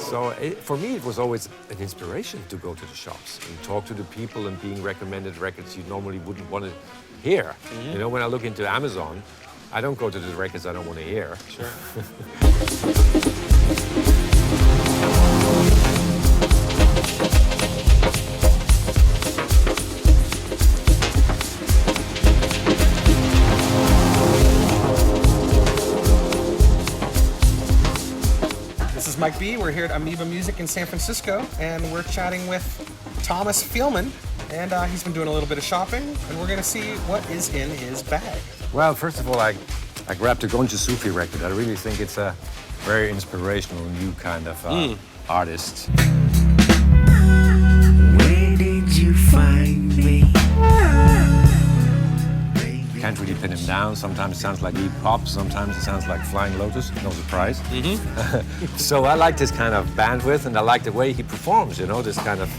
So for me, it was always an inspiration to go to the shops and talk to the people and being recommended records you normally wouldn't want to hear. You know, when I look into Amazon, I don't go to the records I don't want to hear. Sure. This is Mike B. We're here at Amoeba Music in San Francisco, and we're chatting with Thomas Fehlmann. And he's been doing a little bit of shopping, and we're going to see what is in his bag. Well, first of all, I grabbed a Gonja Sufi record. I really think it's a very inspirational new kind of artist. Where did you find me? Can't really pin him down. Sometimes it sounds like hip-hop, sometimes it sounds like Flying Lotus, no surprise. So I like this kind of bandwidth, and I like the way he performs, you know, this kind of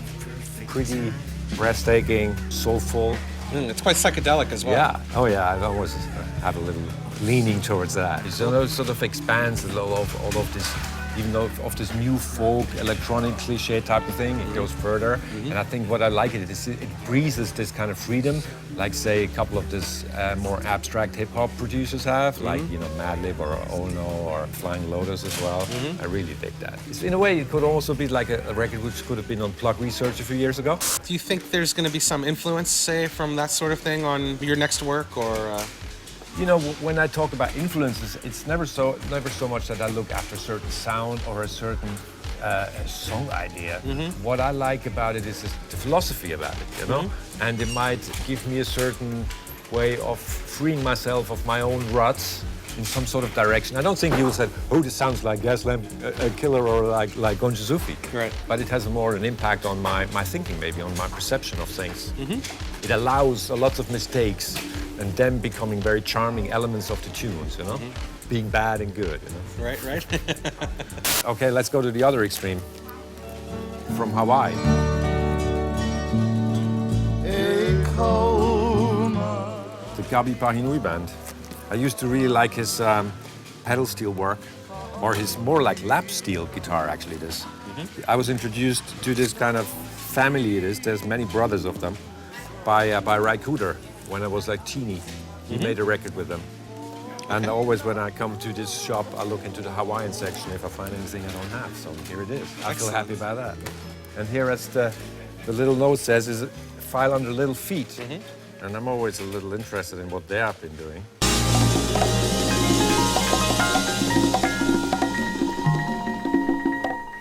pretty breathtaking, soulful. It's quite psychedelic as well. Yeah, oh yeah, I always have a little leaning towards that. So it sort of expands all of this, even though of this new folk, electronic, cliche type of thing, it goes further. And I think what I like is it breathes this kind of freedom, like say a couple of this more abstract hip-hop producers have, like, you know, Madlib or Ono or Flying Lotus as well. I really dig that. In a way, it could also be like a record which could have been on Plug Research a few years ago. Do you think there's going to be some influence, say, from that sort of thing on your next work, or? You know, when I talk about influences, it's never so much that I look after a certain sound or a certain song idea. What I like about it is the philosophy about it, you know? And it might give me a certain way of freeing myself of my own ruts in some sort of direction. I don't think you will say, oh, this sounds like Gaslamp Killer or like Gonja Sufi. Right. But it has more an impact on my thinking, maybe, on my perception of things. It allows lots of mistakes and them becoming very charming elements of the tunes, you know? Being bad and good, you know? Right. Okay, let's go to the other extreme. From Hawaii. The Gabby Pahinui band. I used to really like his pedal steel work, or his more like lap steel guitar, actually, this. I was introduced to this kind of family it is. There's many brothers of them, by Ry Cooder. When I was like teeny, he made a record with them. And always when I come to this shop, I look into the Hawaiian section if I find anything I don't have. So here it is. I feel happy about that. And here, as the little note says, is a file under little feet. And I'm always a little interested in what they have been doing.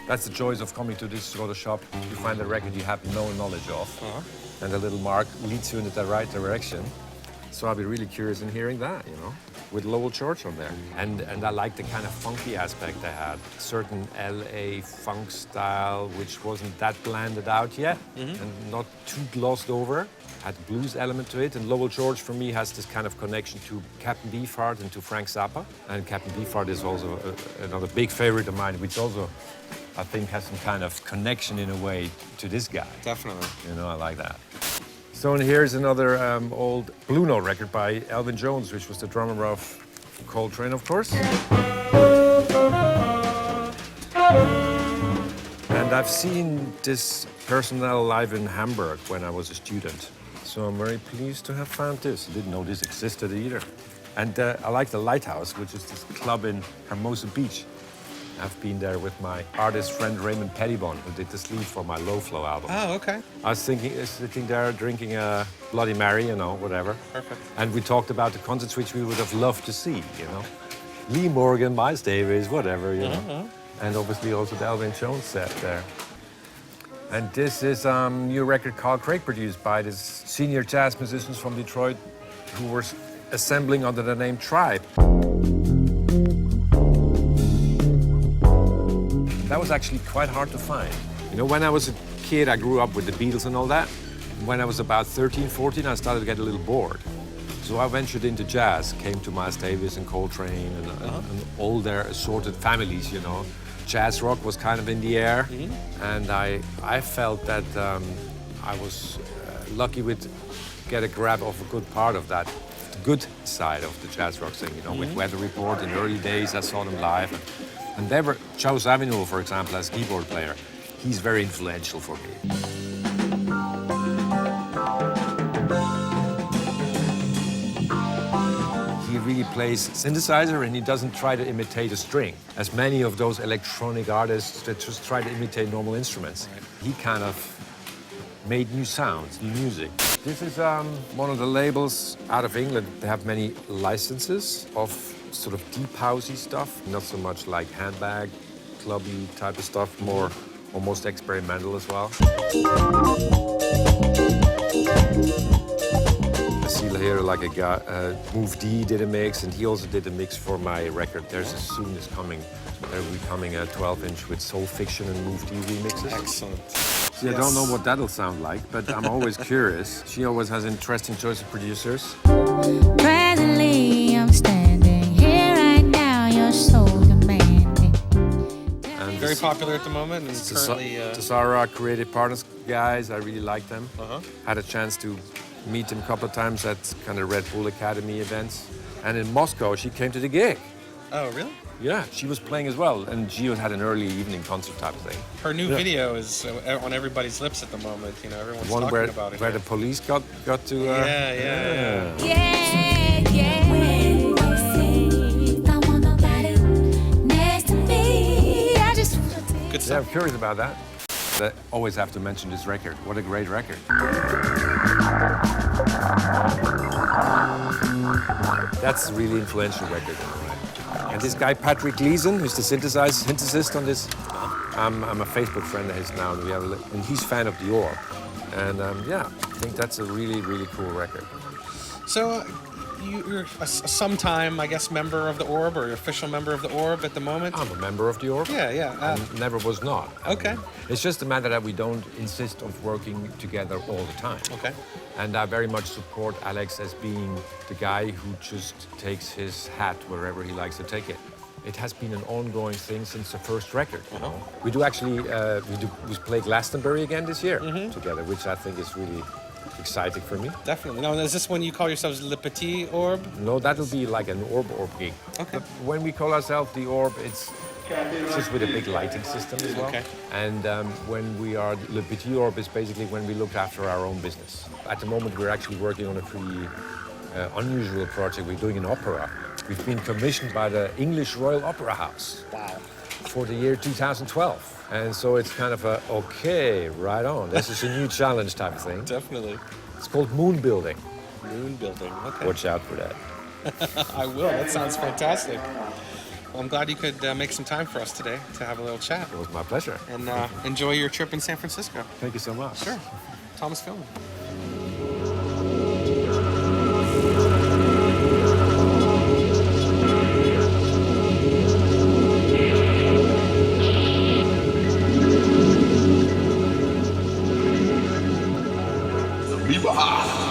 That's the joys of coming to this sort of shop. You find a record you have no knowledge of, and the little mark leads you in the right direction. So I'll be really curious in hearing that, you know, with Lowell Church on there. And I like the kind of funky aspect they had. Certain LA funk style, which wasn't that blended out yet, and not too glossed over. Had a blues element to it, and Lowell George for me has this kind of connection to Captain Beefheart and to Frank Zappa. And Captain Beefheart is also another big favorite of mine, which also I think has some kind of connection in a way to this guy. Definitely. You know, I like that. So and here's another old Blue Note record by Elvin Jones, which was the drummer of Coltrane, of course. And I've seen this personnel live in Hamburg when I was a student. So I'm very pleased to have found this. I didn't know this existed either. And I like the Lighthouse, which is this club in Hermosa Beach. I've been there with my artist friend Raymond Pettibon, who did the sleeve for my Low Flow album. Oh, okay. I was sitting there drinking a Bloody Mary, you know, whatever. Perfect. And we talked about the concerts which we would have loved to see, you know. Lee Morgan, Miles Davis, whatever, you know. And obviously also the Elvin Jones set there. And this is a new record Carl Craig produced by these senior jazz musicians from Detroit who were assembling under the name Tribe. That was actually quite hard to find. You know, when I was a kid, I grew up with the Beatles and all that. When I was about 13, 14, I started to get a little bored. So I ventured into jazz, came to Miles Davis and Coltrane and all their assorted families, you know. Jazz rock was kind of in the air, and I felt that I was lucky with get a grab of a good part of that, the good side of the jazz rock thing, you know, with Weather Report in the early days. I saw them live. And And Joe Zawinul, for example, as keyboard player, he's very influential for me. He really plays synthesizer and he doesn't try to imitate a string, as many of those electronic artists that just try to imitate normal instruments. Right. He kind of made new sounds, new music. This is one of the labels out of England. They have many licenses of sort of deep housey stuff, not so much like handbag, clubby type of stuff, more almost experimental as well. I see here like a guy, Move D did a mix, and he also did a mix for my record. There's As Soon As Coming. There will be coming a 12-inch with Soul Fiction and Move D remixes. Excellent. See, I don't know what that'll sound like, but I'm always curious. She always has interesting choice of producers. Presently, I'm standing here right now. You're so demanding. And Very popular at the moment, and currently. Tasara Creative Partners guys, I really like them. Had a chance to meet them a couple of times at kind of Red Bull Academy events. And in Moscow, she came to the gig. Oh, really? Yeah, she was playing as well, and Gio had an early evening concert type of thing. Her new video is on everybody's lips at the moment. You know, everyone's One talking about it. where the police got to. Yeah. Yeah, yeah. When you say, don't want nobody next to me, I just want to take Good Yeah, stuff. I'm curious about that. I always have to mention this record. What a great record. That's a really influential record. And this guy, Patrick Gleason, who's the synthesist on this, I'm a Facebook friend of his now, and he's a fan of the Orb. And yeah, I think that's a really, really cool record. So, you're a sometime, I guess, member of the Orb, or official member of the Orb at the moment? I'm a member of the Orb. Yeah. And never was not. Okay. It's just a matter that we don't insist on working together all the time. Okay. And I very much support Alex as being the guy who just takes his hat wherever he likes to take it. It has been an ongoing thing since the first record. You know? We do actually we play Glastonbury again this year together, which I think is really exciting for me. Definitely. Now, is this when you call yourselves Le Petit Orb? No, that'll be like an Orb gig. Okay. But when we call ourselves the Orb, it's just with a big lighting system as well. Okay. And when we are Le Petit Orb, is basically when we look after our own business. At the moment, we're actually working on a pretty unusual project. We're doing an opera. We've been commissioned by the English Royal Opera House. Wow. For the year 2012. And so it's kind of a, okay, right on. This is a new challenge type of thing. Definitely. It's called Moon Building. Moon building. Okay. Watch out for that. I will. That sounds fantastic. Well, I'm glad you could make some time for us today to have a little chat. It was my pleasure. And enjoy your trip in San Francisco. Thank you so much. Sure. Thomas Fehlmann. Amoeba.